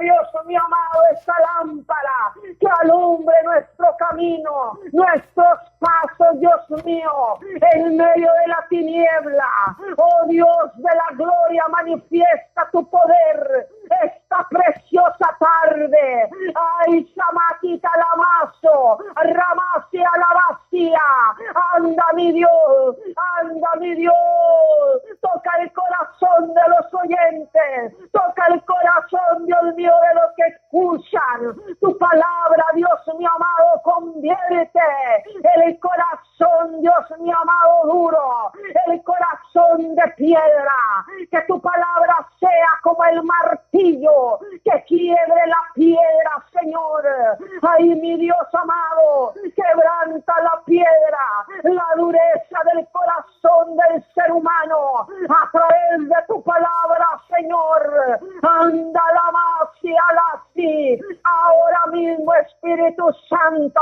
Dios mío amado, esta lámpara que alumbre nuestro camino, nuestros pasos, Dios mío, en medio de la tiniebla. Oh Dios de la gloria, manifiesta tu poder esta preciosa tarde. Ay, Samatita Lamazo, Ramasi Alabacía. Anda mi Dios, anda mi Dios. Toca el corazón de los oyentes, toca el corazón, Dios mío, de los que escuchan tu palabra, Dios mío amado. Convierte el corazón, Dios mío amado, duro, el corazón de piedra, que tu palabra sea como el martillo que quiebre la piedra, Señor. Ay, mi Dios amado, quebranta la piedra, la dureza del corazón del ser humano a través de tu palabra, Señor. Anda la más y así. Ahora mismo, Espíritu Santo,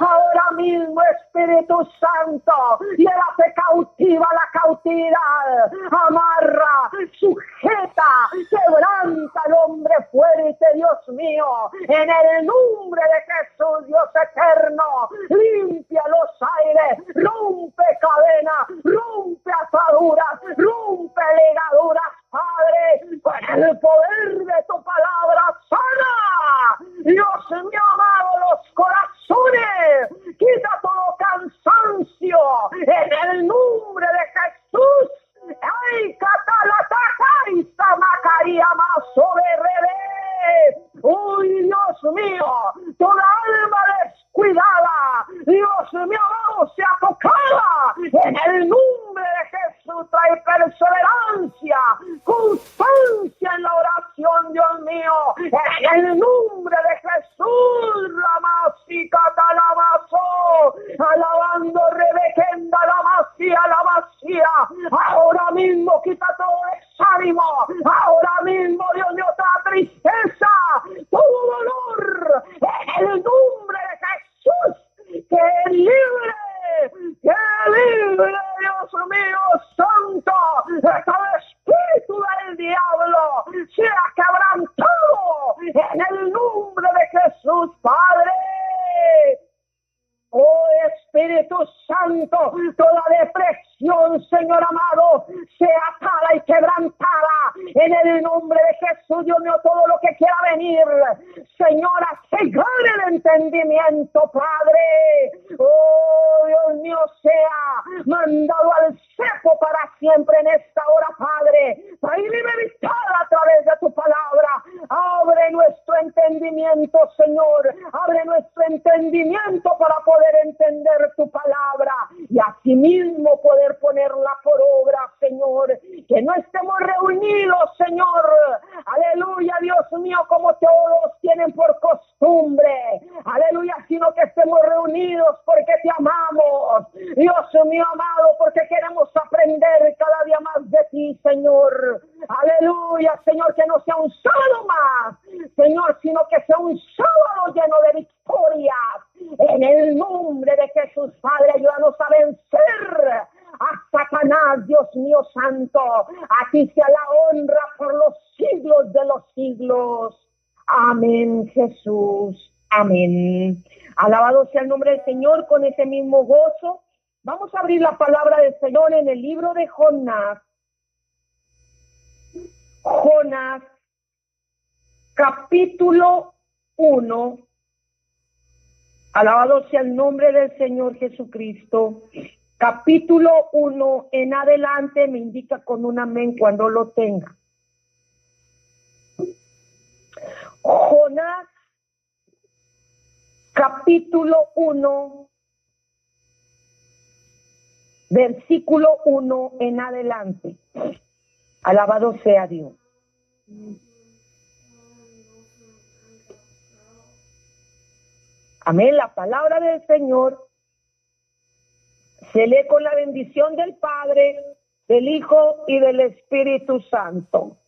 ahora mismo, Espíritu Santo, llévate cautiva la cautividad, amarra, sujeta, quebranta al hombre fuerte, Dios mío, en el nombre de Jesús, Dios eterno. Limpia los aires, rompe cadenas, rompe ataduras, rompe ligaduras, Padre, con el poder de tu palabra sana. Dios mío amado, los corazones, quita todo cansancio en el nombre de Jesús. Ay, catalataca y samacaría más sobre revés. Uy, Dios mío, toda alma descuidada, Dios mío amado, sea tocada en el nombre de Jesús. Trae perseverancia, constancia en la oración, Dios mío, en el nombre de Jesús. Ramasica talamazo, alabando Rebequenda la vacía. Ahora mismo quita todo desánimo, ahora mismo, Dios mío, toda tristeza, todo dolor, en el nombre de Jesús. Que libre, Dios mío santo, todo espíritu del diablo sea quebrantado en el nombre de Jesús, Padre. Oh Espíritu Santo, toda depresión, Señor amado, sea atada y quebrantada en el nombre de Jesús. Dios mío, todo lo que quiera venir, Señor, cegar el entendimiento, Padre. Oh Dios mío, sea mandado al cepo para siempre en esta hora, Padre, para ir libertada a través de tu palabra. Abre nuestro entendimiento, Señor, abre nuestro entendimiento para poder entender tu palabra y asimismo poder ponerla por obra, Señor. Que no estemos reunidos, Señor, aleluya, Dios mío, como todos tienen por costumbre, aleluya, sino que estemos reunidos porque te amamos, Dios mío amado, porque queremos aprender cada día más de ti, Señor. Aleluya, Señor, que no sea un sábado más, Señor, sino que sea un sábado lleno de victorias. En el nombre de Jesús, Padre, ayúdanos a vencer a Satanás, Dios mío santo. A ti sea la honra por los siglos de los siglos. Amén, Jesús. Amén. Alabado sea el nombre del Señor. Con ese mismo gozo, vamos a abrir la palabra del Señor en el libro de Jonás. Jonás, capítulo 1. Alabado sea el nombre del Señor Jesucristo. Capítulo 1 en adelante, me indica con un amén cuando lo tenga. Jonás, capítulo 1, versículo 1 en adelante. Alabado sea Dios. Amén. La palabra del Señor se lee con la bendición del Padre, del Hijo y del Espíritu Santo.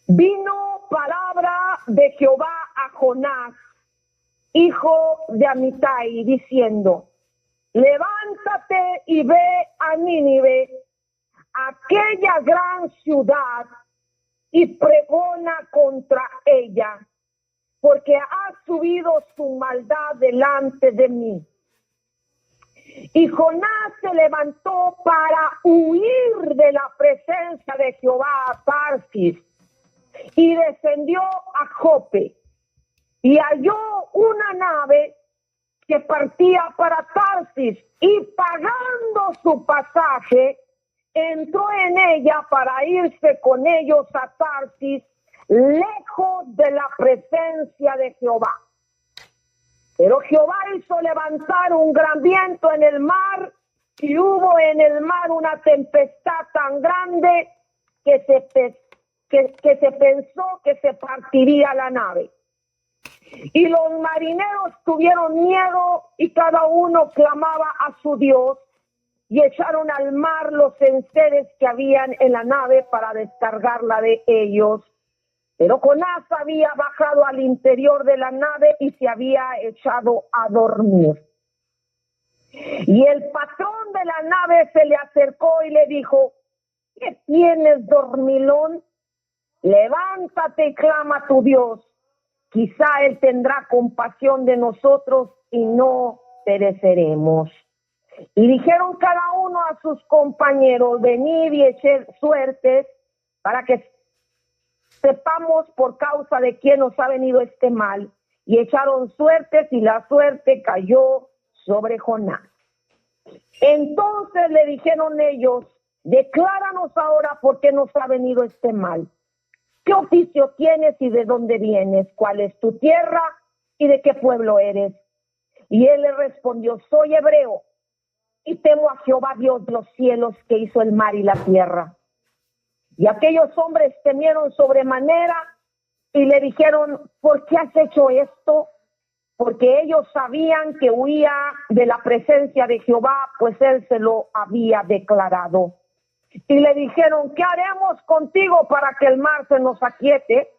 Vino palabra de Jehová a Jonás, hijo de Amitai, diciendo: levántate y ve a Nínive, aquella gran ciudad, y pregona contra ella, porque ha subido su maldad delante de mí. Y Jonás se levantó para huir de la presencia de Jehová a Tarsis y descendió a Jope y halló una nave que partía para Tarsis y pagando su pasaje entró en ella para irse con ellos a Tarsis, lejos de la presencia de Jehová. Pero Jehová hizo levantar un gran viento en el mar y hubo en el mar una tempestad tan grande que se pensó que se partiría la nave. Y los marineros tuvieron miedo y cada uno clamaba a su Dios y echaron al mar los enseres que habían en la nave para descargarla de ellos. Pero Jonás había bajado al interior de la nave y se había echado a dormir. Y el patrón de la nave se le acercó y le dijo: ¿qué tienes, dormilón? Levántate y clama a tu Dios. Quizá Él tendrá compasión de nosotros y no pereceremos. Y dijeron cada uno a sus compañeros: venid y echad suertes para que sepamos por causa de quién nos ha venido este mal. Y echaron suertes y la suerte cayó sobre Jonás. Entonces le dijeron ellos: decláranos ahora por qué nos ha venido este mal. ¿Qué oficio tienes y de dónde vienes? ¿Cuál es tu tierra y de qué pueblo eres? Y él le respondió: soy hebreo y temo a Jehová Dios de los cielos, que hizo el mar y la tierra. Y aquellos hombres temieron sobremanera y le dijeron: ¿por qué has hecho esto? Porque ellos sabían que huía de la presencia de Jehová, pues él se lo había declarado. Y le dijeron: ¿qué haremos contigo para que el mar se nos aquiete?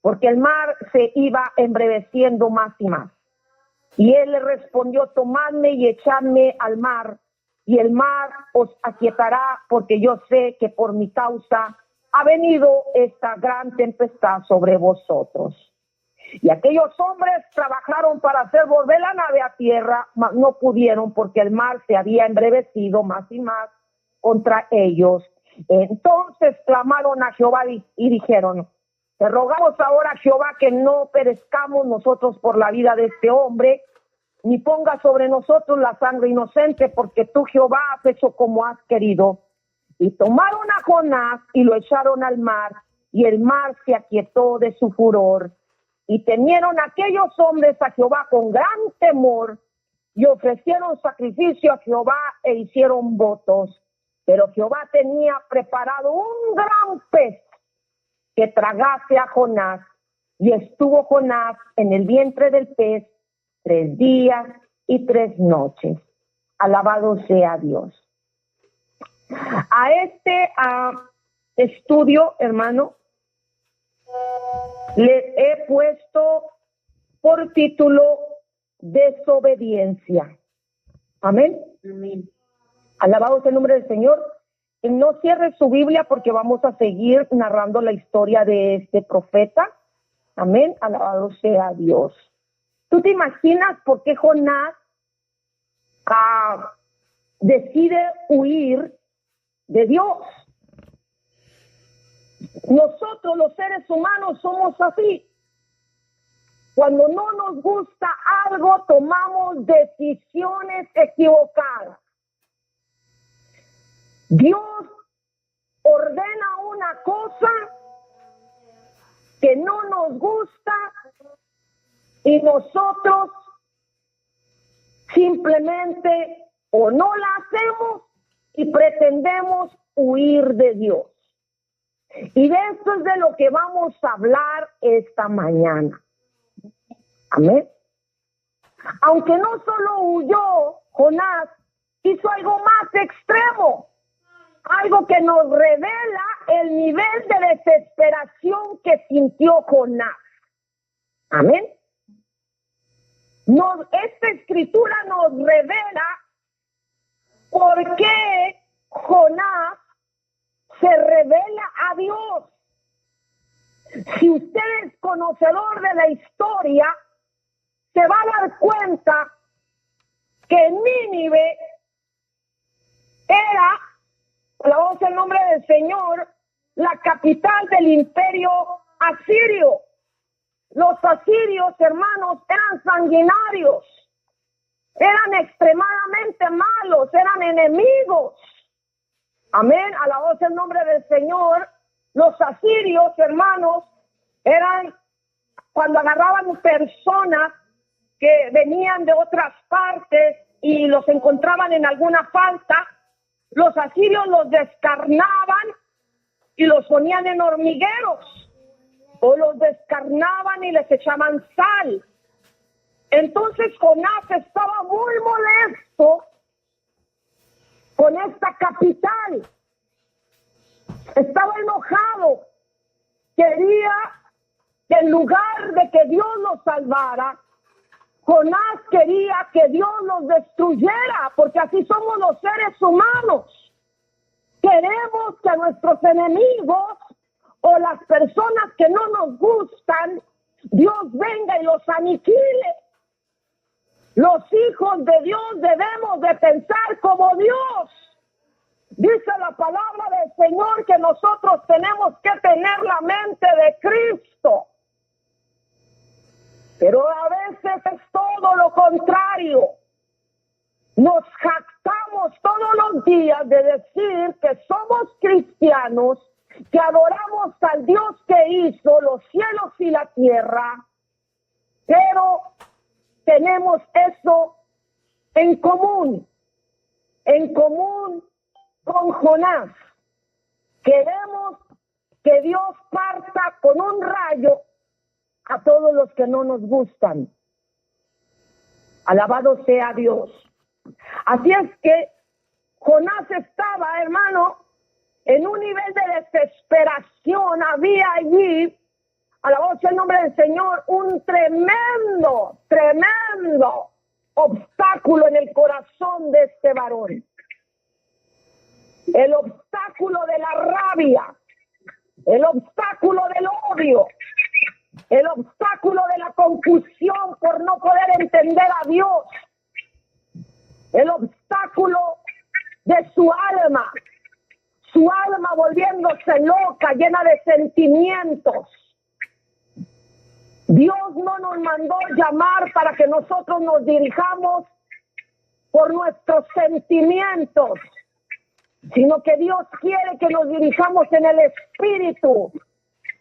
Porque el mar se iba embreveciendo más y más. Y él le respondió: tomadme y echadme al mar, y el mar os aquietará, porque yo sé que por mi causa ha venido esta gran tempestad sobre vosotros. Y aquellos hombres trabajaron para hacer volver la nave a tierra, mas no pudieron, porque el mar se había embrevecido más y más contra ellos. Entonces clamaron a Jehová y dijeron: te rogamos ahora, Jehová, que no perezcamos nosotros por la vida de este hombre, ni ponga sobre nosotros la sangre inocente, porque tú, Jehová, has hecho como has querido. Y tomaron a Jonás y lo echaron al mar, y el mar se aquietó de su furor. Y temieron aquellos hombres a Jehová con gran temor, y ofrecieron sacrificio a Jehová e hicieron votos. Pero Jehová tenía preparado un gran pez que tragase a Jonás, y estuvo Jonás en el vientre del pez 3 días y 3 noches. Alabado sea Dios. A este estudio, hermano, le he puesto por título desobediencia. Amén. Amén. Alabado sea el nombre del Señor. No cierre su Biblia porque vamos a seguir narrando la historia de este profeta. Amén. Alabado sea Dios. ¿Tú te imaginas por qué Jonás decide huir de Dios? Nosotros los seres humanos somos así. Cuando no nos gusta algo, tomamos decisiones equivocadas. Dios ordena una cosa que no nos gusta y nosotros simplemente o no la hacemos y pretendemos huir de Dios. Y de esto es de lo que vamos a hablar esta mañana. Amén. Aunque no solo huyó, Jonás hizo algo más extremo. Algo que nos revela el nivel de desesperación que sintió Jonás. Amén. Esta escritura nos revela por qué Jonás se revela a Dios. Si usted es conocedor de la historia, se va a dar cuenta que Nínive era, alabado sea el nombre del Señor, la capital del imperio asirio. Los asirios, hermanos, eran sanguinarios, eran extremadamente malos, eran enemigos. Amén, alabado sea el nombre del Señor. Los asirios, hermanos, eran cuando agarraban personas que venían de otras partes y los encontraban en alguna falta, los asirios los descarnaban y los ponían en hormigueros, o los descarnaban y les echaban sal. Entonces Jonás estaba muy molesto con esta capital. Estaba enojado. Quería que en lugar de que Dios los salvara, Jonás quería que Dios los destruyera, porque así somos los seres humanos. Queremos que a nuestros enemigos o las personas que no nos gustan, Dios venga y los aniquile. Los hijos de Dios debemos de pensar como Dios. Dice la palabra del Señor que nosotros tenemos que tener la mente de Cristo. Pero a veces es todo lo contrario. Nos jactamos todos los días de decir que somos cristianos, que adoramos al Dios que hizo los cielos y la tierra, pero tenemos eso en común con Jonás. Queremos que Dios parta con un rayo a todos los que no nos gustan. Alabado sea Dios. Así es que Jonás estaba, hermano, en un nivel de desesperación. Había allí, alabado sea el nombre del Señor, un tremendo obstáculo en el corazón de este varón. El obstáculo de la rabia, el obstáculo del odio, el obstáculo de la confusión por no poder entender a Dios, el obstáculo de su alma volviéndose loca, llena de sentimientos. Dios no nos mandó llamar para que nosotros nos dirijamos por nuestros sentimientos, sino que Dios quiere que nos dirijamos en el Espíritu.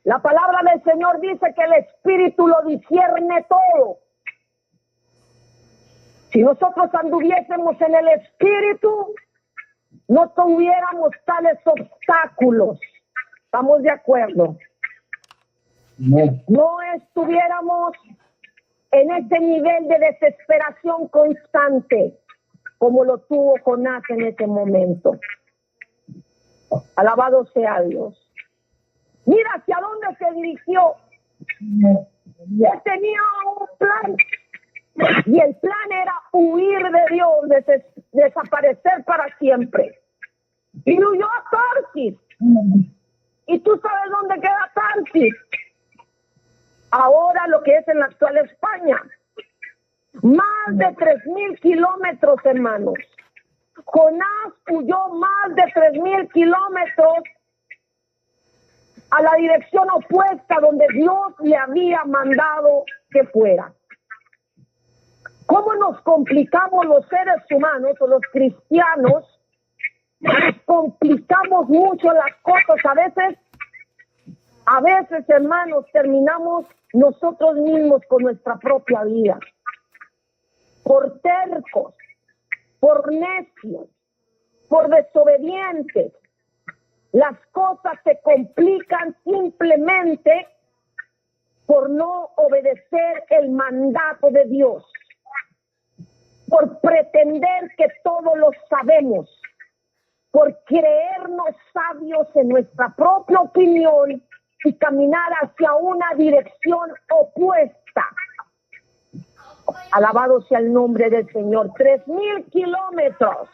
La palabra del Señor dice que el Espíritu lo discierne todo. Si nosotros anduviésemos en el Espíritu, no tuviéramos tales obstáculos. ¿Estamos de acuerdo? No estuviéramos en ese nivel de desesperación constante como lo tuvo Jonás en ese momento. Alabado sea Dios. Mira hacia dónde se dirigió. Él tenía un plan. Y el plan era huir de Dios, desaparecer para siempre. Y huyó a Tarsis. ¿Y tú sabes dónde queda Tarsis? Ahora lo que es en la actual España. Más de 3,000 kilómetros, hermanos. Jonás huyó más de 3,000 kilómetros a la dirección opuesta donde Dios le había mandado que fuera. ¿Cómo nos complicamos los seres humanos o los cristianos? Nos complicamos mucho las cosas. A veces, hermanos, terminamos nosotros mismos con nuestra propia vida. Por tercos, por necios, por desobedientes. Las cosas se complican simplemente por no obedecer el mandato de Dios. Por pretender que todo lo sabemos, por creernos sabios en nuestra propia opinión y caminar hacia una dirección opuesta. Alabado sea el nombre del Señor. 3,000 kilómetros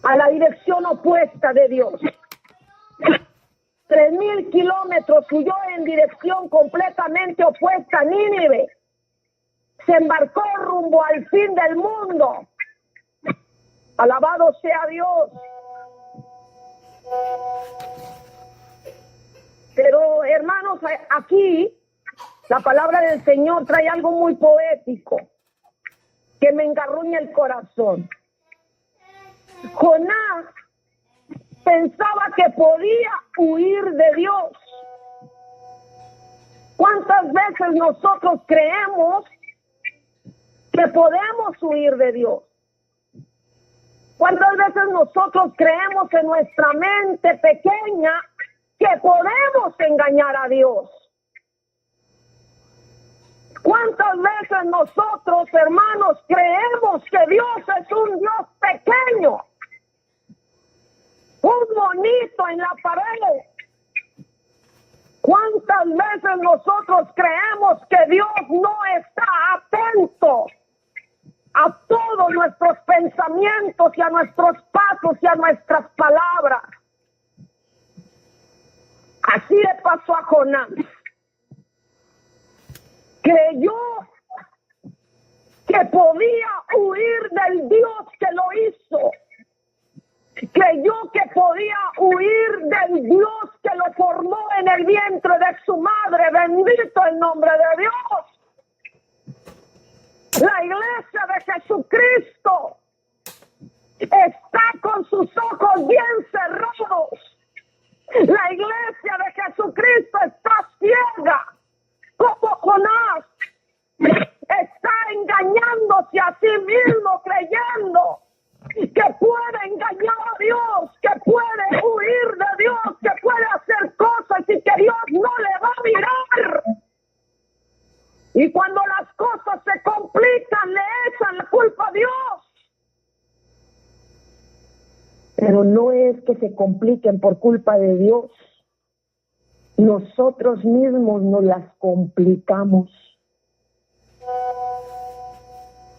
a la dirección opuesta de Dios. 3,000 kilómetros huyó en dirección completamente opuesta a Nínive. Se embarcó rumbo al fin del mundo. Alabado sea Dios. Pero hermanos, aquí la palabra del Señor trae algo muy poético que me engarruña el corazón. Jonás pensaba que podía huir de Dios. ¿Cuántas veces nosotros creemos que podemos huir de Dios? ¿Cuántas veces nosotros creemos en nuestra mente pequeña que podemos engañar a Dios? ¿Cuántas veces nosotros, hermanos, creemos que Dios es un Dios pequeño, un monito en la pared? ¿Cuántas veces nosotros creemos que Dios no está atento a todos nuestros pensamientos y a nuestros pasos y a nuestras palabras? Así le pasó a Jonás. Creyó que podía huir del Dios que lo hizo. Creyó que podía huir del Dios que lo formó en el vientre de su madre. Bendito el nombre de Dios. La iglesia de Jesucristo está con sus ojos bien cerrados. La iglesia de Jesucristo está ciega, como Jonás. Está engañándose a sí mismo, creyendo que puede engañar a Dios, que puede huir de Dios, que puede hacer cosas y que Dios no le va a mirar. Y cuando las cosas se complican, le echan la culpa a Dios. Pero no es que se compliquen por culpa de Dios. Nosotros mismos nos las complicamos.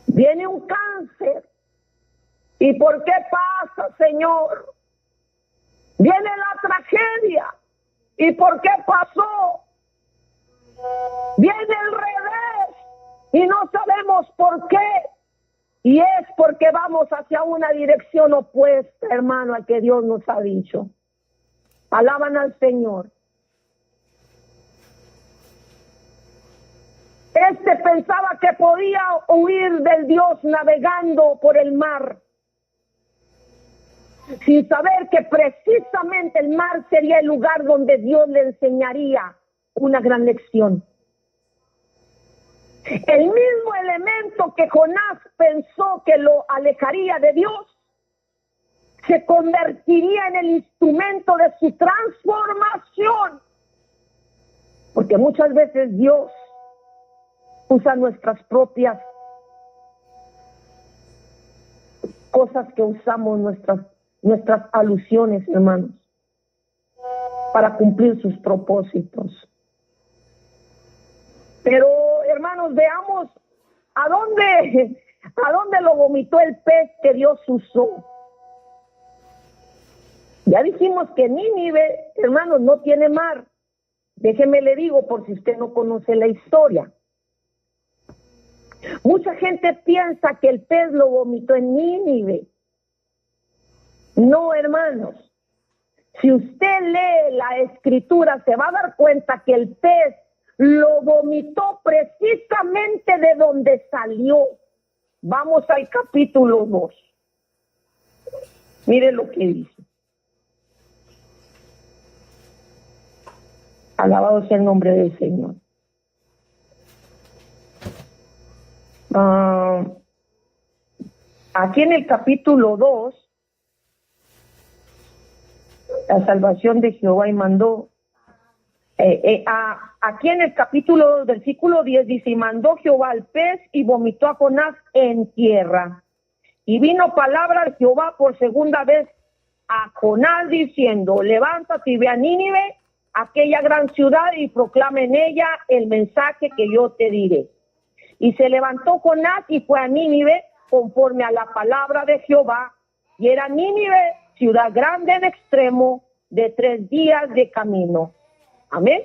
Viene un cáncer. ¿Y por qué pasa, Señor? Viene la tragedia. ¿Y por qué pasó? Viene el revés y no sabemos por qué. Y es porque vamos hacia una dirección opuesta, hermano, a que Dios nos ha dicho. Alaban al Señor. Este pensaba que podía huir del Dios navegando por el mar, sin saber que precisamente el mar sería el lugar donde Dios le enseñaría una gran lección. El mismo elemento que Jonás pensó que lo alejaría de Dios, se convertiría en el instrumento de su transformación. Porque muchas veces Dios usa nuestras propias cosas que usamos, nuestras alusiones, hermanos, para cumplir sus propósitos. Pero, hermanos, veamos a dónde lo vomitó el pez que Dios usó. Ya dijimos que Nínive, hermanos, no tiene mar. Déjeme le digo por si usted no conoce la historia. Mucha gente piensa que el pez lo vomitó en Nínive. No, hermanos. Si usted lee la escritura, se va a dar cuenta que el pez lo vomitó precisamente de donde salió. Vamos al capítulo 2. Mire lo que dice. Alabado sea el nombre del Señor. Aquí en el capítulo 2, la salvación de Jehová y mandó. Aquí en el capítulo 2, versículo 10 dice: y mandó Jehová al pez y vomitó a Jonás en tierra. Y vino palabra de Jehová por segunda vez a Jonás diciendo: levántate y ve a Nínive, aquella gran ciudad, y proclama en ella el mensaje que yo te diré. Y se levantó Jonás y fue a Nínive conforme a la palabra de Jehová. Y era Nínive ciudad grande en extremo, de 3 días de camino. Amén.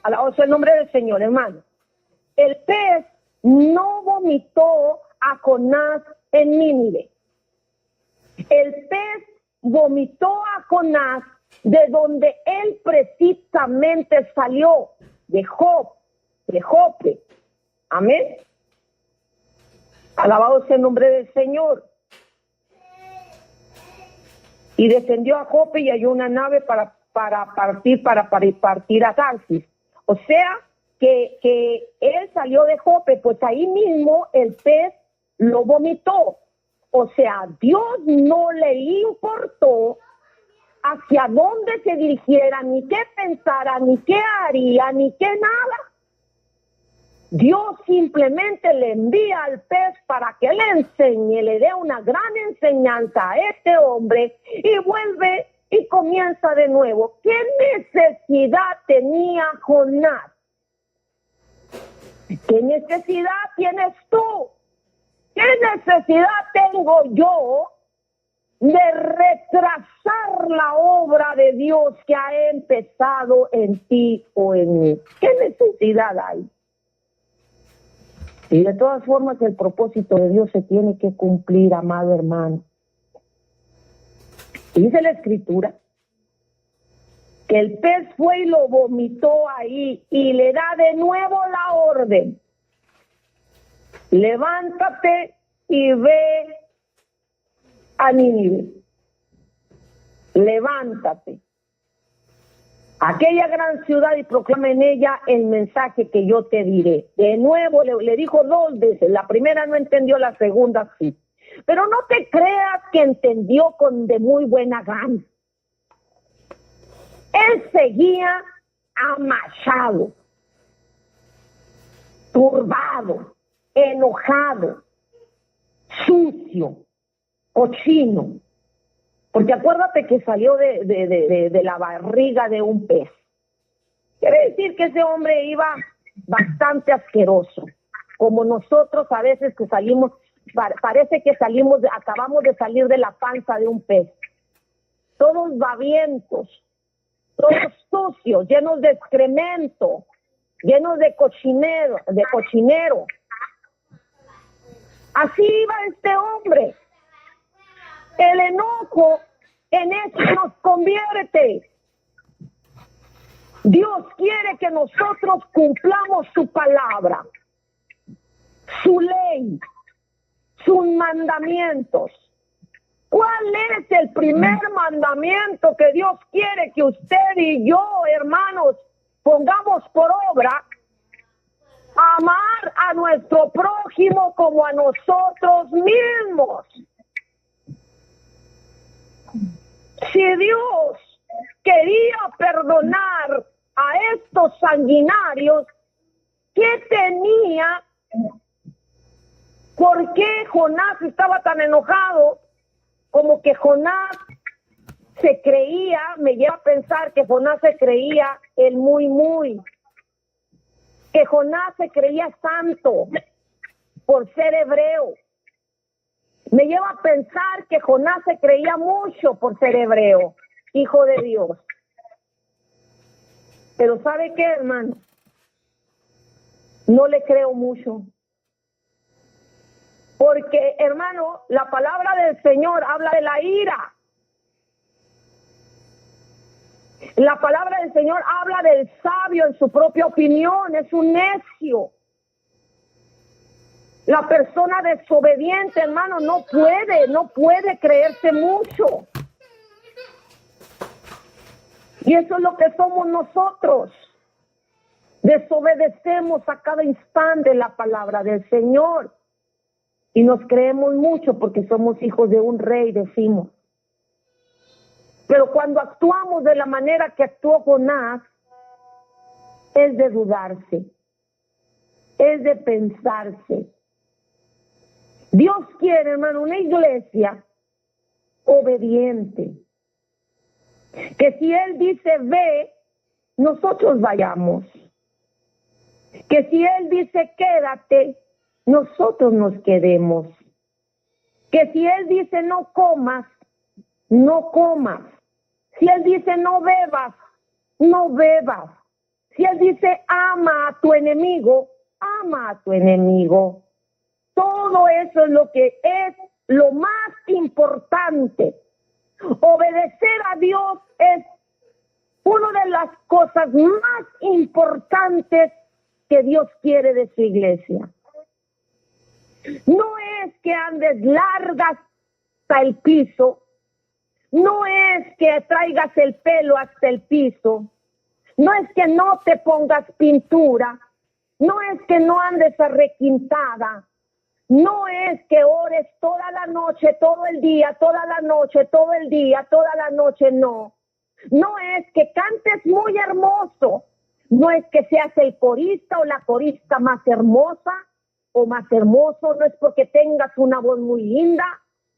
Alabado sea el nombre del Señor, hermano. El pez no vomitó a Jonás en Nínive. El pez vomitó a Jonás de donde él precisamente salió, de Jope. Amén. Alabado sea el nombre del Señor. Y descendió a Jope y halló una nave para partir a Tarsis. O sea, que él salió de Jope, pues ahí mismo el pez lo vomitó. O sea, Dios no le importó hacia dónde se dirigiera, ni qué pensara, ni qué haría, ni qué nada. Dios simplemente le envía al pez para que le enseñe, le dé una gran enseñanza a este hombre y vuelve y comienza de nuevo. ¿Qué necesidad tenía Jonás? ¿Qué necesidad tienes tú? ¿Qué necesidad tengo yo de retrasar la obra de Dios que ha empezado en ti o en mí? ¿Qué necesidad hay? Y de todas formas el propósito de Dios se tiene que cumplir, amado hermano. Dice la Escritura que el pez fue y lo vomitó ahí y le da de nuevo la orden. Levántate y ve a Nínive. Levántate. Aquella gran ciudad y proclama en ella el mensaje que yo te diré. De nuevo le dijo 2 veces. La primera no entendió, la segunda sí. Pero no te creas que entendió de muy buena gana. Él seguía amachado, turbado, enojado, sucio, cochino. Porque acuérdate que salió de la barriga de un pez. Quiere decir que ese hombre iba bastante asqueroso. Como nosotros a veces que salimos, parece que acabamos de salir de la panza de un pez. Todos babientos, todos sucios, llenos de excremento, llenos de cochinero. Así iba este hombre. El enojo en eso nos convierte. Dios quiere que nosotros cumplamos su palabra, su ley, sus mandamientos. ¿Cuál es el primer mandamiento que Dios quiere que usted y yo, hermanos, pongamos por obra? Amar a nuestro prójimo como a nosotros mismos. Si Dios quería perdonar a estos sanguinarios, ¿qué tenía? ¿Por qué Jonás estaba tan enojado? Como que Jonás se creía, me lleva a pensar que Jonás se creía el muy, que Jonás se creía santo por ser hebreo. Me lleva a pensar que Jonás se creía mucho por ser hebreo, hijo de Dios. Pero ¿sabe qué, hermano? No le creo mucho. Porque, hermano, la palabra del Señor habla de la ira. La palabra del Señor habla del sabio en su propia opinión, es un necio. La persona desobediente, hermano, no puede creerse mucho. Y eso es lo que somos nosotros. Desobedecemos a cada instante la palabra del Señor. Y nos creemos mucho porque somos hijos de un rey, decimos. Pero cuando actuamos de la manera que actuó Jonás, es de dudarse, es de pensarse. Dios quiere, hermano, una iglesia obediente. Que si Él dice ve, nosotros vayamos. Que si Él dice quédate, nosotros nos quedemos. Que si Él dice no comas, no comas. Si Él dice no bebas, no bebas. Si Él dice ama a tu enemigo, ama a tu enemigo. Todo eso es lo que es lo más importante. Obedecer a Dios es una de las cosas más importantes que Dios quiere de su iglesia. No es que andes largas hasta el piso, no es que traigas el pelo hasta el piso, no es que no te pongas pintura, no es que no andes arrequintada, no es que ores toda la noche, todo el día, toda la noche, todo el día, toda la noche, no. No es que cantes muy hermoso, no es que seas el corista o la corista más hermosa o más hermoso, no es porque tengas una voz muy linda,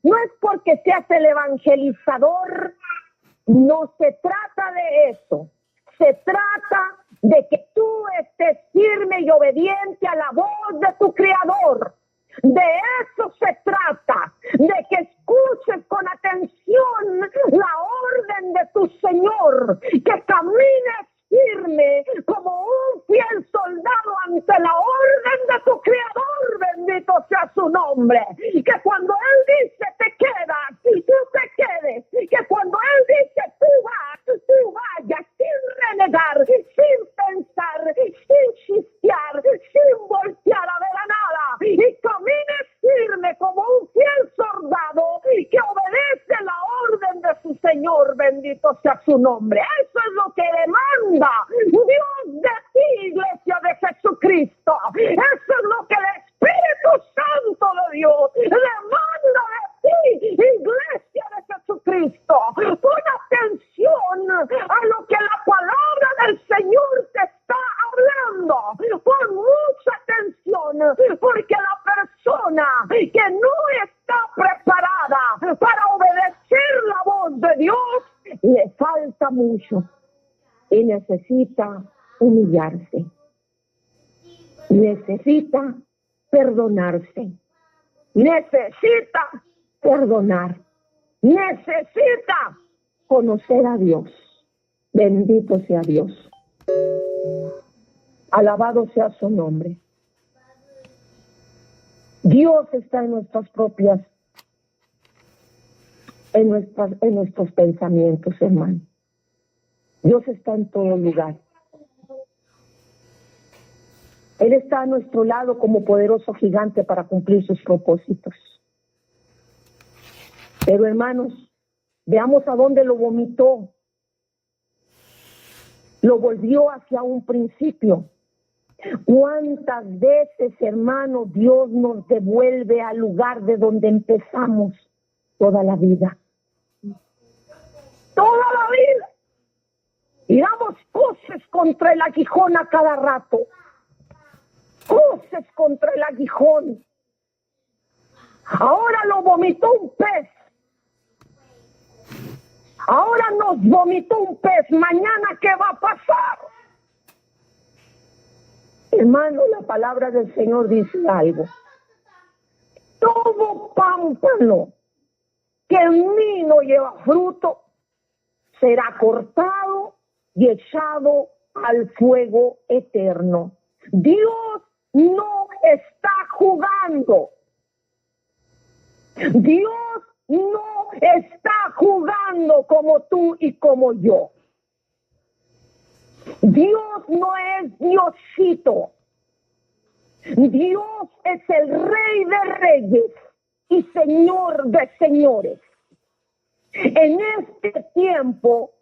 no es porque seas el evangelizador, no se trata de eso, se trata de que tú estés firme y obediente a la voz de tu Creador. De eso se trata, de que escuches con atención la orden de tu Señor, que camines firme como un fiel soldado ante la orden de tu Creador, bendito sea su nombre, que cuando Él dice te quedas, y tú te quedes, que cuando Él dice tú vayas sin renegar, sin pensar, sin chistear, sin voltear a ver a nada, y camines firme como un fiel soldado que obedece la orden de su Señor, bendito sea su nombre. Eso es lo que demanda Dios de ti, iglesia de Jesucristo. Eso es lo que el Espíritu Santo de Dios demanda de ti, iglesia de Jesucristo. Pon atención a lo que la palabra del Señor te está hablando. Pon mucha atención, porque la persona que no está preparada para obedecer la voz de Dios le falta mucho y necesita humillarse, necesita perdonarse, necesita perdonar, necesita conocer a Dios. Bendito sea Dios, alabado sea su nombre. Dios está en nuestras propias, en nuestros pensamientos, hermano. Dios está en todo lugar. Él está a nuestro lado como poderoso gigante para cumplir sus propósitos. Pero hermanos, veamos a dónde lo vomitó. Lo volvió hacia un principio. ¿Cuántas veces, hermano, Dios nos devuelve al lugar de donde empezamos toda la vida? Toda la vida. Y damos coces contra el aguijón a cada rato. Coces contra el aguijón. Ahora lo vomitó un pez. Ahora nos vomitó un pez. Mañana, ¿qué va a pasar? Hermano, la palabra del Señor dice algo. Todo pámpano que en mí no lleva fruto será cortado y echado al fuego eterno. Dios no está jugando. Dios no está jugando como tú y como yo. Dios no es Diosito. Dios es el Rey de Reyes y Señor de Señores. En este tiempo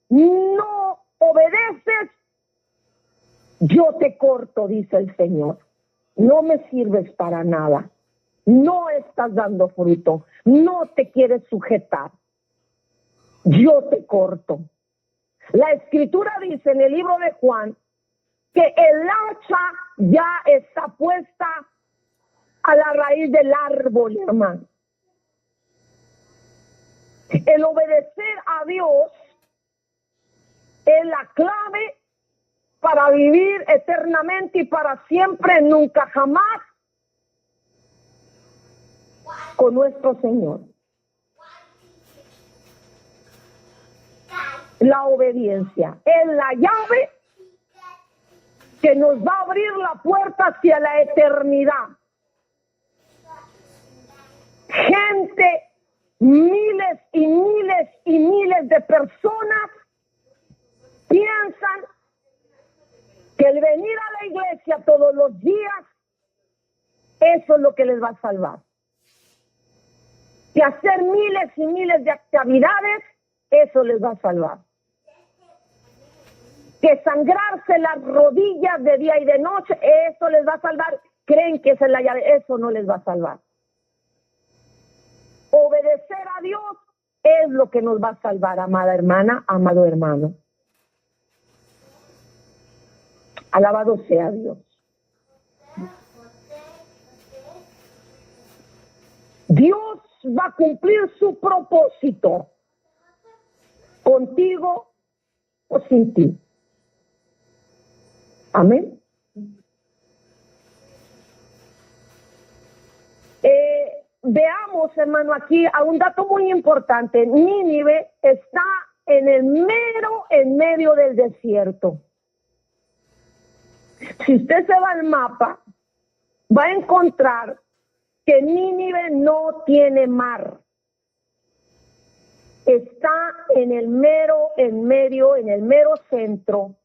no obedeces, yo te corto, dice el Señor. No me sirves para nada. No estás dando fruto. No te quieres sujetar. Yo te corto. La Escritura dice en el libro de Juan que el hacha ya está puesta a la raíz del árbol, hermano. El obedecer a Dios es la clave para vivir eternamente y para siempre, nunca jamás, con nuestro Señor. La obediencia es la llave que nos va a abrir la puerta hacia la eternidad. Gente, miles y miles y miles de personas piensan que el venir a la iglesia todos los días, eso es lo que les va a salvar. Que hacer miles y miles de actividades, eso les va a salvar. Que sangrarse las rodillas de día y de noche, eso les va a salvar. Creen que esa es la llave, eso no les va a salvar. Obedecer a Dios es lo que nos va a salvar, amada hermana, amado hermano. Alabado sea Dios. Dios va a cumplir su propósito contigo o sin ti. Amén. Veamos, hermano, aquí a un dato muy importante. Nínive está en medio del desierto. Si usted se va al mapa, va a encontrar que Nínive no tiene mar. Está en el mero centro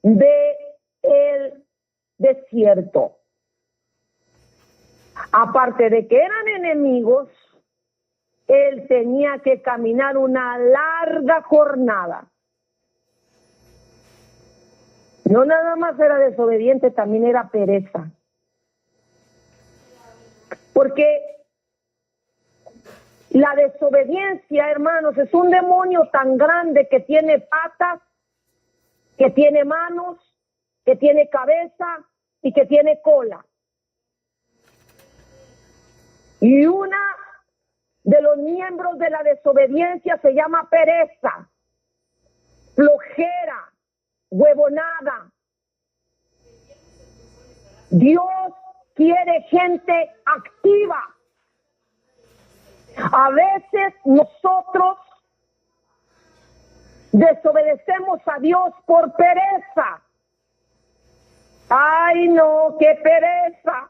del desierto. Aparte de que eran enemigos, él tenía que caminar una larga jornada. No nada más era desobediente, también era pereza. Porque la desobediencia, hermanos, es un demonio tan grande que tiene patas, que tiene manos, que tiene cabeza y que tiene cola. Y una de los miembros de la desobediencia se llama pereza, flojera, huevonada. Dios quiere gente activa. A veces nosotros desobedecemos a Dios por pereza. Ay, no, qué pereza.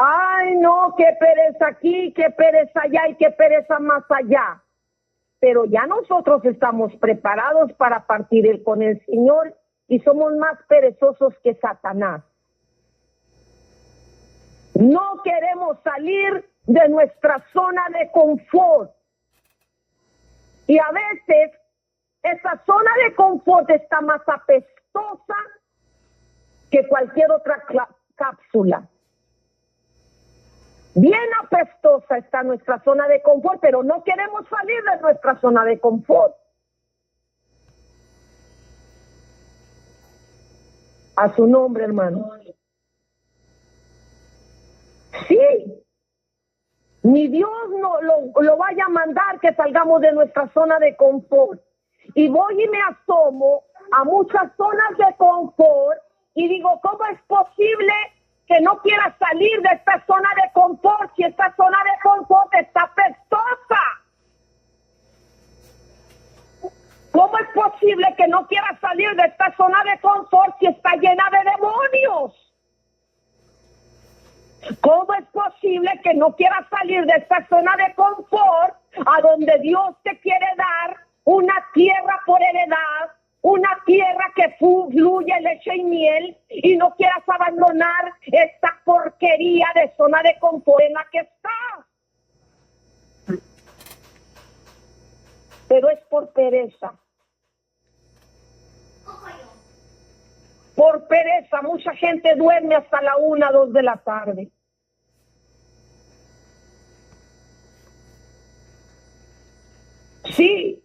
Ay, no, qué pereza aquí, qué pereza allá y qué pereza más allá. Pero ya nosotros estamos preparados para partir con el Señor y somos más perezosos que Satanás. No queremos salir de nuestra zona de confort. Y a veces esa zona de confort está más apestosa que cualquier otra cápsula. Bien apestosa está nuestra zona de confort, pero no queremos salir de nuestra zona de confort. A su nombre, hermano. Sí. Ni Dios no lo vaya a mandar que salgamos de nuestra zona de confort. Y voy y me asomo a muchas zonas de confort y digo, ¿cómo es posible que no quiera salir de esta zona de confort si esta zona de confort está apestosa? ¿Cómo es posible que no quiera salir de esta zona de confort si está llena de demonios? ¿Cómo es posible que no quieras salir de esta zona de confort a donde Dios te quiere dar una tierra por heredad, una tierra que fluye leche y miel, y no quieras abandonar esta porquería de zona de confort en la que estás? Pero es por pereza. Por pereza, mucha gente duerme hasta la 1, 2 de la tarde. Sí,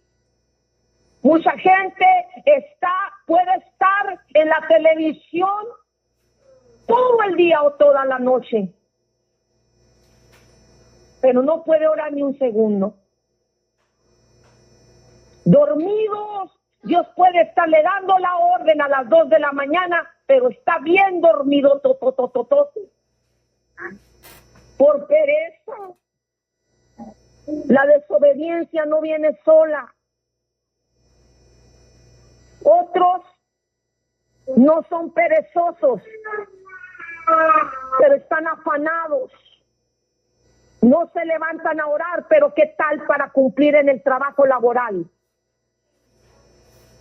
mucha gente puede estar en la televisión todo el día o toda la noche, pero no puede orar ni un segundo. Dormidos, Dios puede estarle dando la orden a las 2 de la mañana, pero está bien dormido, por pereza. La desobediencia no viene sola. Otros no son perezosos, pero están afanados. No se levantan a orar, pero ¿qué tal para cumplir en el trabajo laboral?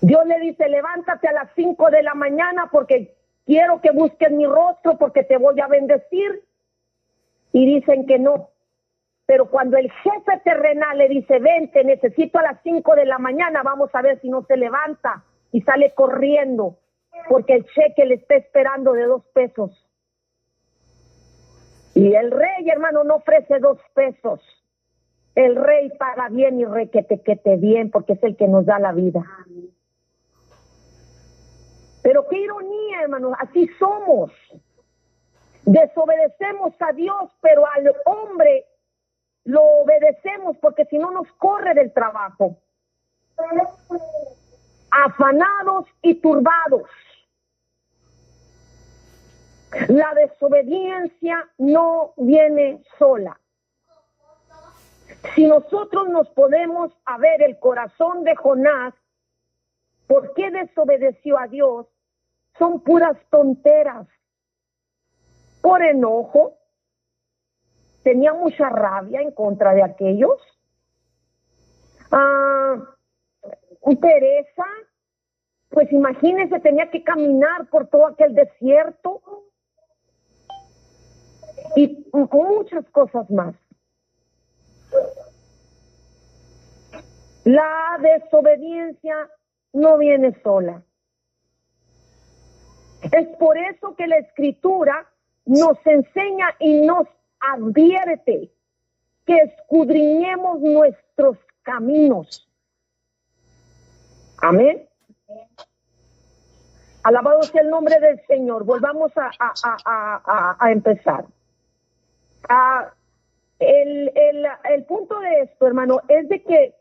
Dios le dice, levántate a las 5 de la mañana porque quiero que busques mi rostro porque te voy a bendecir. Y dicen que no. Pero cuando el jefe terrenal le dice, ven, te necesito a las 5 de la mañana, vamos a ver si no se levanta y sale corriendo porque el cheque le está esperando de 2 pesos. Y el rey, hermano, no ofrece 2 pesos. El rey paga bien y requete bien porque es el que nos da la vida. Pero qué ironía, hermano, así somos. Desobedecemos a Dios, pero al hombre lo obedecemos porque si no nos corre del trabajo. Afanados y turbados. La desobediencia no viene sola. Si nosotros nos podemos a ver el corazón de Jonás, ¿por qué desobedeció a Dios? Son puras tonteras. Por enojo, tenía mucha rabia en contra de aquellos. Pereza, pues imagínense, tenía que caminar por todo aquel desierto. Y muchas cosas más. La desobediencia no viene sola. Es por eso que la Escritura nos enseña y nos advierte que escudriñemos nuestros caminos. Amén. Alabado sea el nombre del Señor. Volvamos a empezar. El punto de esto, hermano, es de que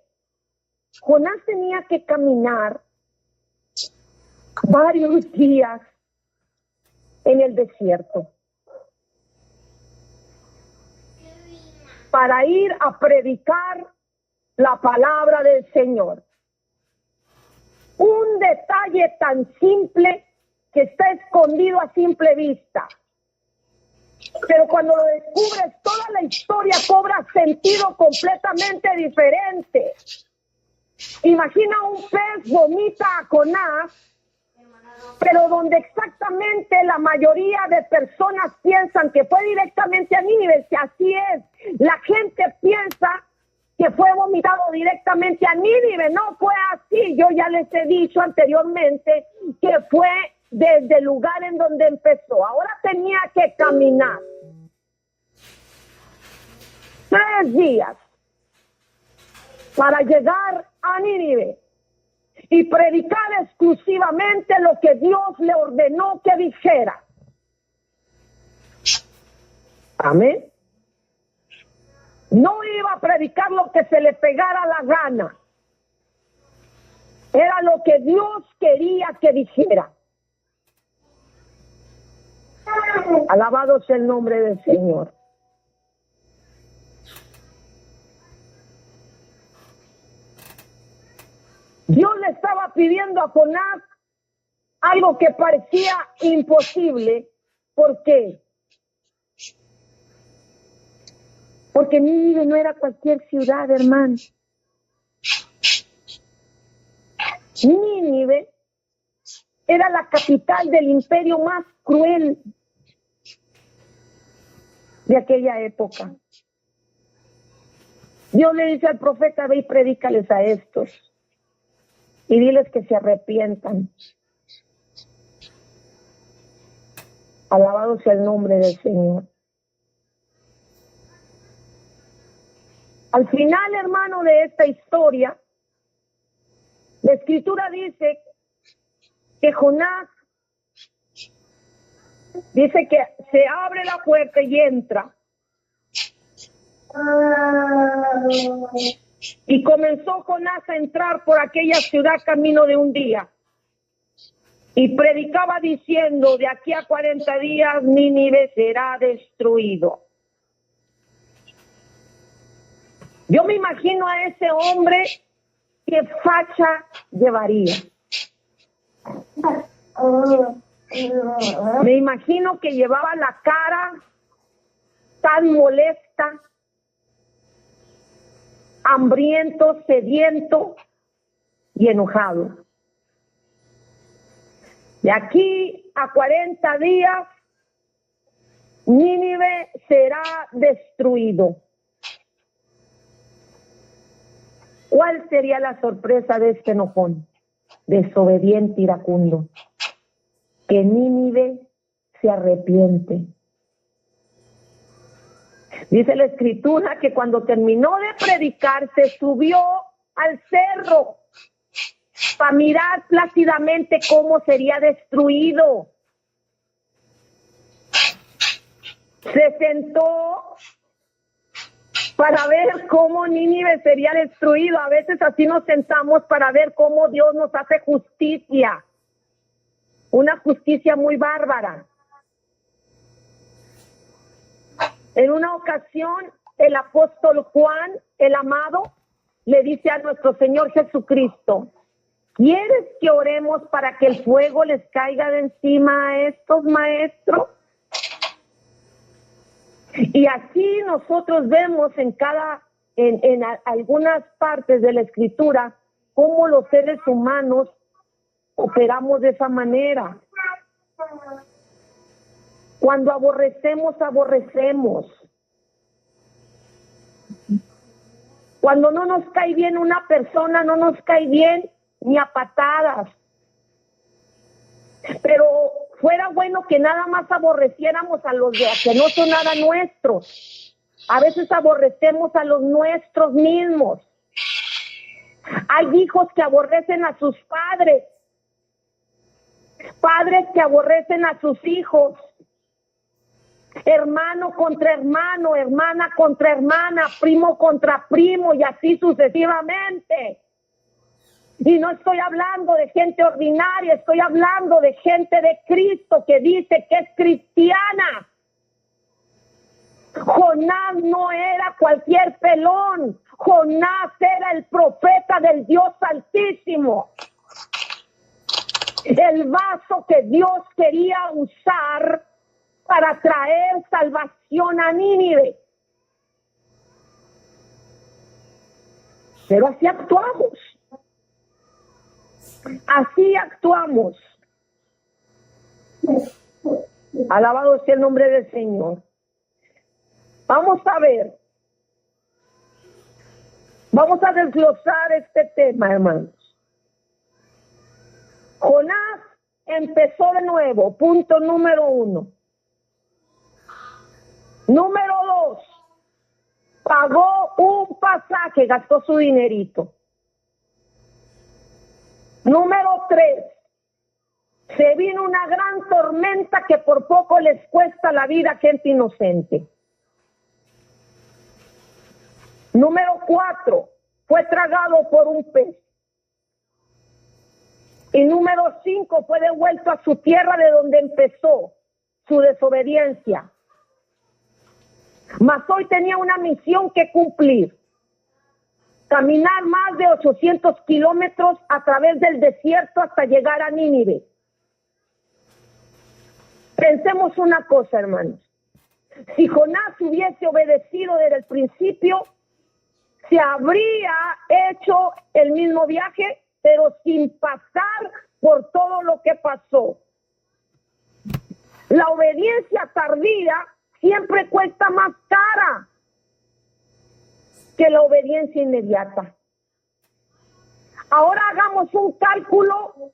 Jonás tenía que caminar varios días en el desierto para ir a predicar la palabra del Señor. Un detalle tan simple que está escondido a simple vista. Pero cuando lo descubres, toda la historia cobra sentido completamente diferente. Imagina un pez vomita a Jonás, pero donde exactamente la mayoría de personas piensan que fue directamente a Nínive, que así es. La gente piensa que fue vomitado directamente a Nínive, no fue así. Yo ya les he dicho anteriormente que fue desde el lugar en donde empezó. Ahora tenía que caminar 3 días para llegar a Nínive y predicar exclusivamente lo que Dios le ordenó que dijera. Amén. No iba a predicar lo que se le pegara la gana. Era lo que Dios quería que dijera. Alabado sea el nombre del Señor. Dios le estaba pidiendo a Jonás algo que parecía imposible. ¿Por qué? Porque Nínive no era cualquier ciudad, hermano. Nínive era la capital del imperio más cruel de aquella época. Dios le dice al profeta, ve y predícales a estos y diles que se arrepientan. Alabado sea el nombre del Señor. Al final, hermano, de esta historia, la Escritura dice que Jonás dice que se abre la puerta y entra. Y comenzó Jonás a entrar por aquella ciudad camino de un día. Y predicaba diciendo, de aquí a 40 días Nínive será destruido. Yo me imagino a ese hombre qué facha llevaría. Me imagino que llevaba la cara tan molesta, hambriento, sediento y enojado. De aquí a 40 días, Nínive será destruido. ¿Cuál sería la sorpresa de este enojón, desobediente, iracundo? Que Nínive se arrepiente. Dice la Escritura que cuando terminó de predicar, se subió al cerro para mirar plácidamente cómo sería destruido. Se sentó para ver cómo Nínive sería destruido. A veces así nos sentamos para ver cómo Dios nos hace justicia. Una justicia muy bárbara. En una ocasión, el apóstol Juan, el amado, le dice a nuestro Señor Jesucristo: ¿quieres que oremos para que el fuego les caiga de encima a estos maestros? Y así nosotros vemos en algunas partes de la Escritura cómo los seres humanos operamos de esa manera. Cuando aborrecemos, aborrecemos. Cuando no nos cae bien una persona, no nos cae bien ni a patadas. Pero fuera bueno que nada más aborreciéramos a los de que no son nada nuestros. A veces aborrecemos a los nuestros mismos. Hay hijos que aborrecen a sus padres. Padres que aborrecen a sus hijos. Hermano contra hermano, hermana contra hermana, primo contra primo y así sucesivamente. Y no estoy hablando de gente ordinaria, estoy hablando de gente de Cristo que dice que es cristiana. Jonás no era cualquier pelón, Jonás era el profeta del Dios Altísimo. El vaso que Dios quería usar para traer salvación a Nínive. Pero así actuamos. Así actuamos. Alabado sea el nombre del Señor. Vamos a ver. Vamos a desglosar este tema, hermanos. Jonás empezó de nuevo. Punto número 1. Número 2. Pagó un pasaje, gastó su dinerito. Número 3. Se vino una gran tormenta que por poco les cuesta la vida a gente inocente. Número 4. Fue tragado por un pez. Y número 5. Fue devuelto a su tierra de donde empezó su desobediencia. Mas hoy tenía una misión que cumplir. Caminar más de 800 kilómetros a través del desierto hasta llegar a Nínive. Pensemos una cosa, hermanos. Si Jonás hubiese obedecido desde el principio, se habría hecho el mismo viaje, pero sin pasar por todo lo que pasó. La obediencia tardía siempre cuesta más cara que la obediencia inmediata. Ahora hagamos un cálculo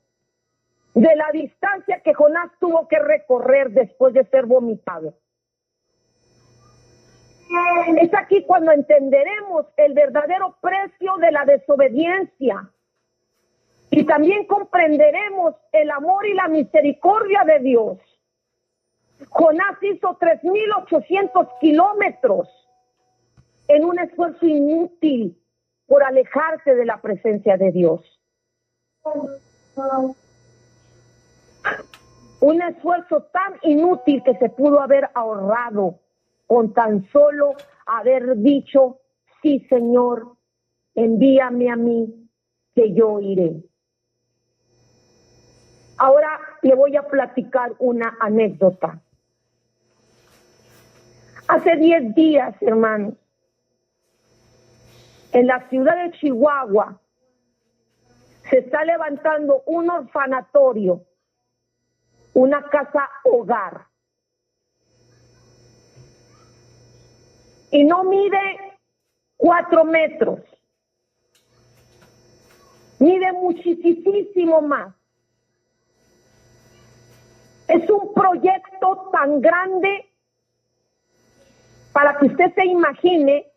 de la distancia que Jonás tuvo que recorrer después de ser vomitado. Es aquí cuando entenderemos el verdadero precio de la desobediencia y también comprenderemos el amor y la misericordia de Dios. Jonás hizo 3,800 kilómetros en un esfuerzo inútil por alejarse de la presencia de Dios. Un esfuerzo tan inútil que se pudo haber ahorrado con tan solo haber dicho: sí, Señor, envíame a mí, que yo iré. Ahora le voy a platicar una anécdota. Hace 10 días, hermanos, en la ciudad de Chihuahua se está levantando un orfanatorio, una casa hogar. Y no mide 4 metros, mide muchísimo más. Es un proyecto tan grande para que usted se imagine.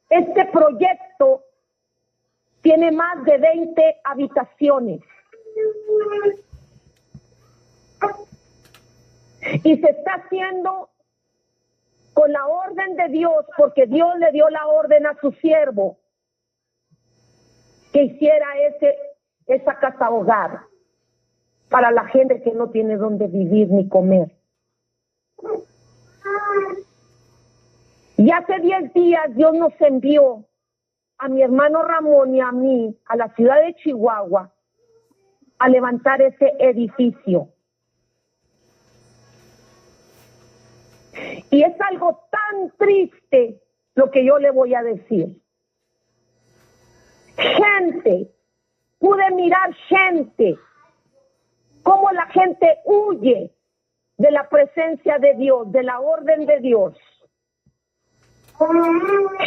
Este proyecto tiene más de 20 habitaciones y se está haciendo con la orden de Dios, porque Dios le dio la orden a su siervo que hiciera esa casa hogar para la gente que no tiene dónde vivir ni comer. Y hace 10 días Dios nos envió a mi hermano Ramón y a mí a la ciudad de Chihuahua a levantar ese edificio. Y es algo tan triste lo que yo le voy a decir. Pude mirar gente, cómo la gente huye de la presencia de Dios, de la orden de Dios.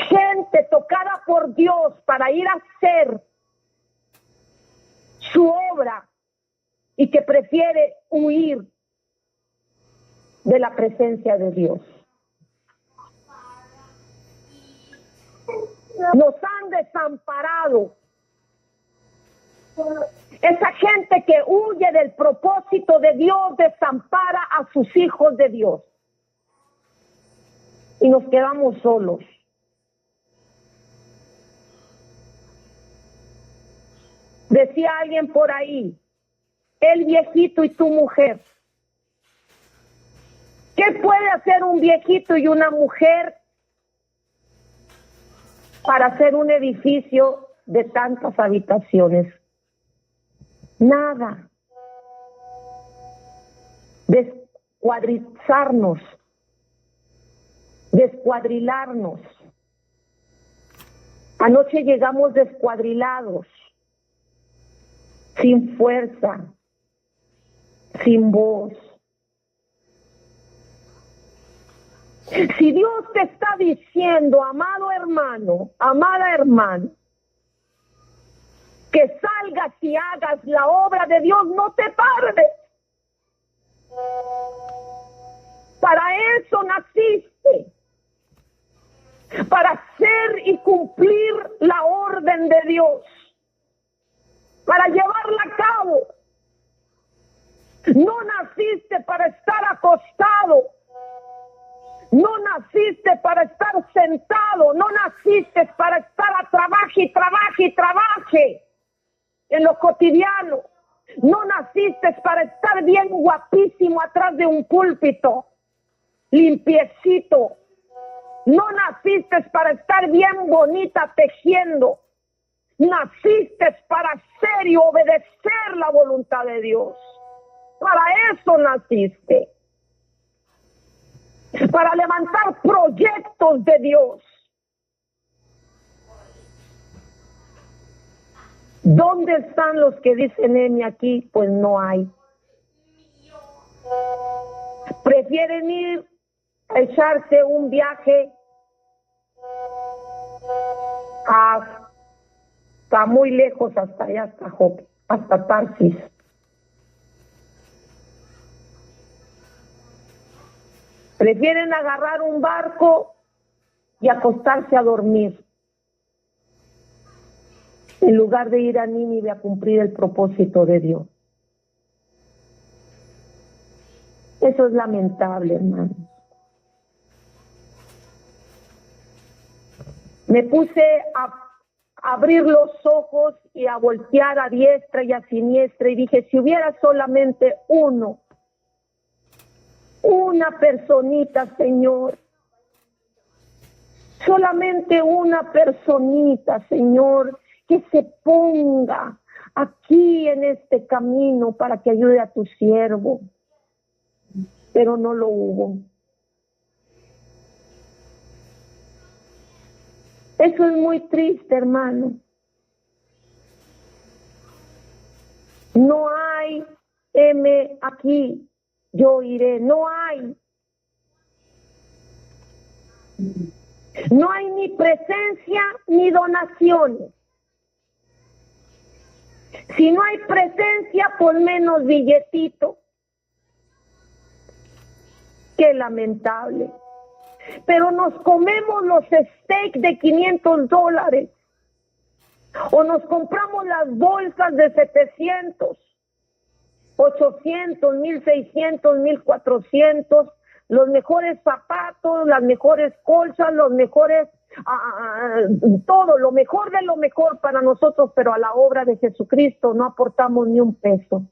Gente tocada por Dios para ir a hacer su obra y que prefiere huir de la presencia de Dios. Nos han desamparado. Esa gente que huye del propósito de Dios desampara a sus hijos de Dios. Y nos quedamos solos. Decía alguien por ahí, el viejito y tu mujer. ¿Qué puede hacer un viejito y una mujer para hacer un edificio de tantas habitaciones? Nada. Descuadrizarnos, descuadrilarnos. Anoche llegamos descuadrilados, sin fuerza, sin voz. Si Dios te está diciendo, amado hermano, amada hermana, que salgas y hagas la obra de Dios, no te tardes. Para eso naciste, para hacer y cumplir la orden de Dios, para llevarla a cabo. No naciste para estar acostado. No naciste para estar sentado, no naciste para estar a trabaje en lo cotidiano. No naciste para estar bien guapísimo atrás de un púlpito, limpiecito. No naciste para estar bien bonita tejiendo. Naciste para hacer y obedecer la voluntad de Dios. Para eso naciste. Para levantar proyectos de Dios. ¿Dónde están los que dicen Emi aquí? Pues no hay. Prefieren ir a echarse un viaje hasta muy lejos, hasta allá, hasta Jope, hasta Tarsis. Prefieren agarrar un barco y acostarse a dormir, en lugar de ir a Nínive a cumplir el propósito de Dios. Eso es lamentable, hermano. Me puse a abrir los ojos y a voltear a diestra y a siniestra y dije, si hubiera solamente una personita, Señor, solamente una personita, Señor, que se ponga aquí en este camino para que ayude a tu siervo, pero no lo hubo. Eso es muy triste, hermano. No hay aquí, yo iré, no hay. No hay ni presencia ni donaciones. Si no hay presencia, por menos billetito. Qué lamentable. Pero nos comemos los steaks de $500 o nos compramos las bolsas de 700, 800, 1600, 1400, los mejores zapatos, las mejores colchas, los mejores, todo, lo mejor de lo mejor para nosotros, pero a la obra de Jesucristo no aportamos ni un peso.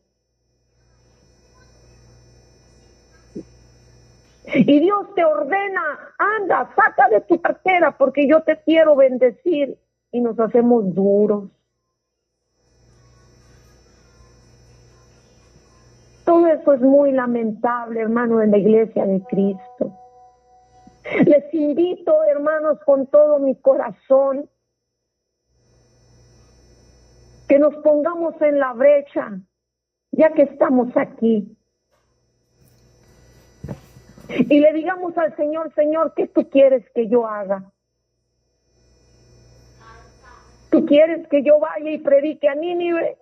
Y Dios te ordena, anda, saca de tu cartera porque yo te quiero bendecir, y nos hacemos duros. Todo eso es muy lamentable, hermano, en la iglesia de Cristo. Les invito, hermanos, con todo mi corazón, que nos pongamos en la brecha, ya que estamos aquí. Y le digamos al Señor, Señor, ¿qué tú quieres que yo haga? ¿Tú quieres que yo vaya y predique a Nínive?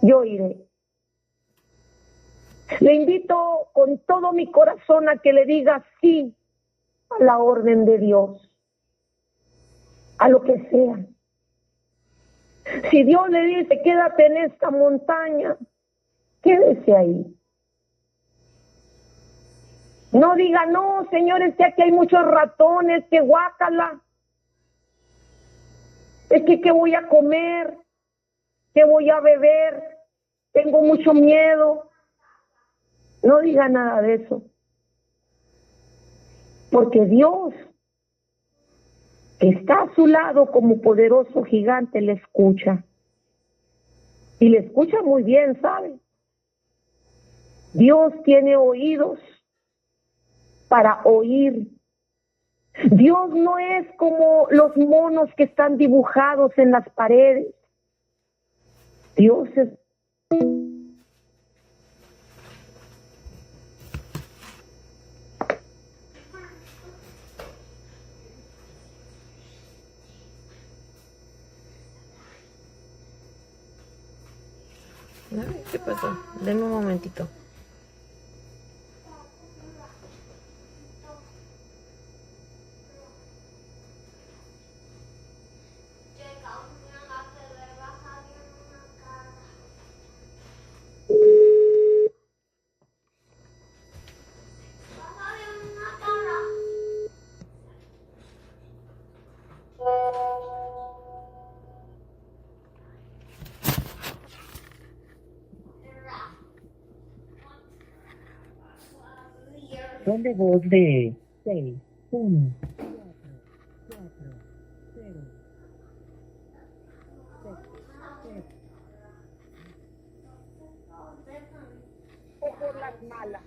Yo iré. Le invito con todo mi corazón a que le diga sí a la orden de Dios, a lo que sea. Si Dios le dice, quédate en esta montaña, quédese ahí. No diga, no, señor, es que aquí hay muchos ratones, que guácala. Es que, ¿qué voy a comer? ¿Qué voy a beber? Tengo mucho miedo. No diga nada de eso. Porque Dios, que está a su lado como poderoso gigante, le escucha. Y le escucha muy bien, ¿sabe? Dios tiene oídos para oír. Dios no es como los monos que están dibujados en las paredes. Dios es... ¿Qué pasó? Denme un momentito. Son de voz de 6, 1, 4, 4, 0, 7, o por las malas.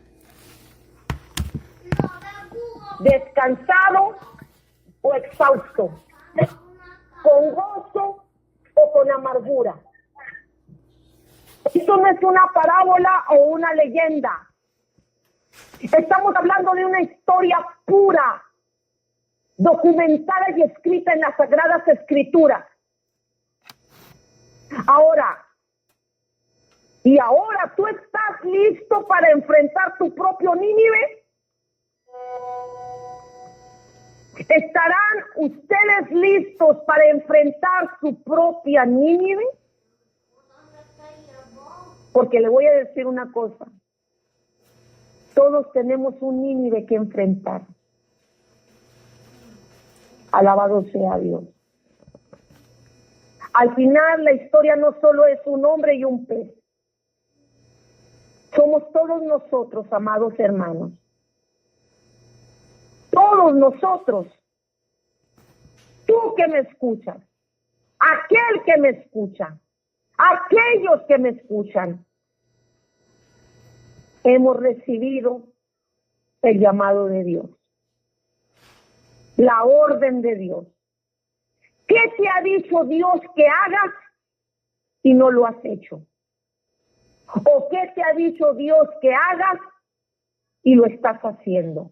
Descansado o exhausto. Con gozo o con amargura. Esto no es una parábola o una leyenda. Estamos hablando de una historia pura, documentada y escrita en las Sagradas Escrituras. Ahora tú estás listo para enfrentar tu propio Nínive. ¿Estarán ustedes listos para enfrentar su propia Nínive? Porque le voy a decir una cosa. Todos tenemos un Nínive que enfrentar. Alabado sea Dios. Al final la historia no solo es un hombre y un pez. Somos todos nosotros, amados hermanos. Todos nosotros. Tú que me escuchas. Aquel que me escucha. aquellos que me escuchan, hemos recibido el llamado de Dios, la orden de Dios. ¿Qué te ha dicho Dios que hagas y no lo has hecho? ¿O qué te ha dicho Dios que hagas y lo estás haciendo?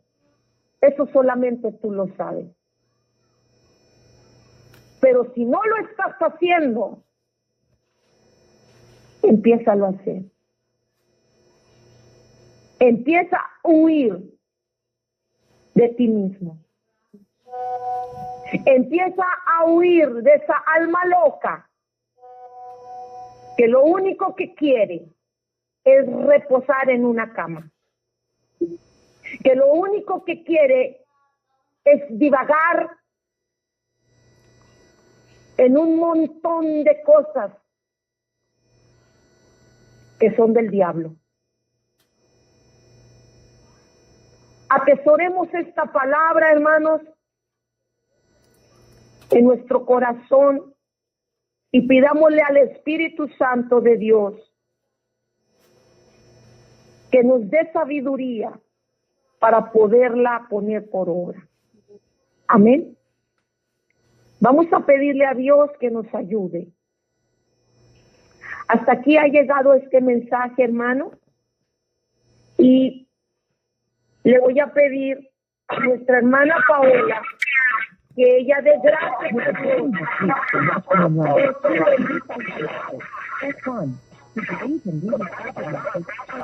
Eso solamente tú lo sabes. Pero si no lo estás haciendo, empiézalo a hacer. Empieza a huir de ti mismo. Empieza a huir de esa alma loca que lo único que quiere es reposar en una cama. Que lo único que quiere es divagar en un montón de cosas que son del diablo. Atesoremos esta palabra, hermanos, en nuestro corazón y pidámosle al Espíritu Santo de Dios que nos dé sabiduría para poderla poner por obra. Amén. Vamos a pedirle a Dios que nos ayude. Hasta aquí ha llegado este mensaje, hermano, y le voy a pedir a nuestra hermana Paola que ella dé gracias a Dios.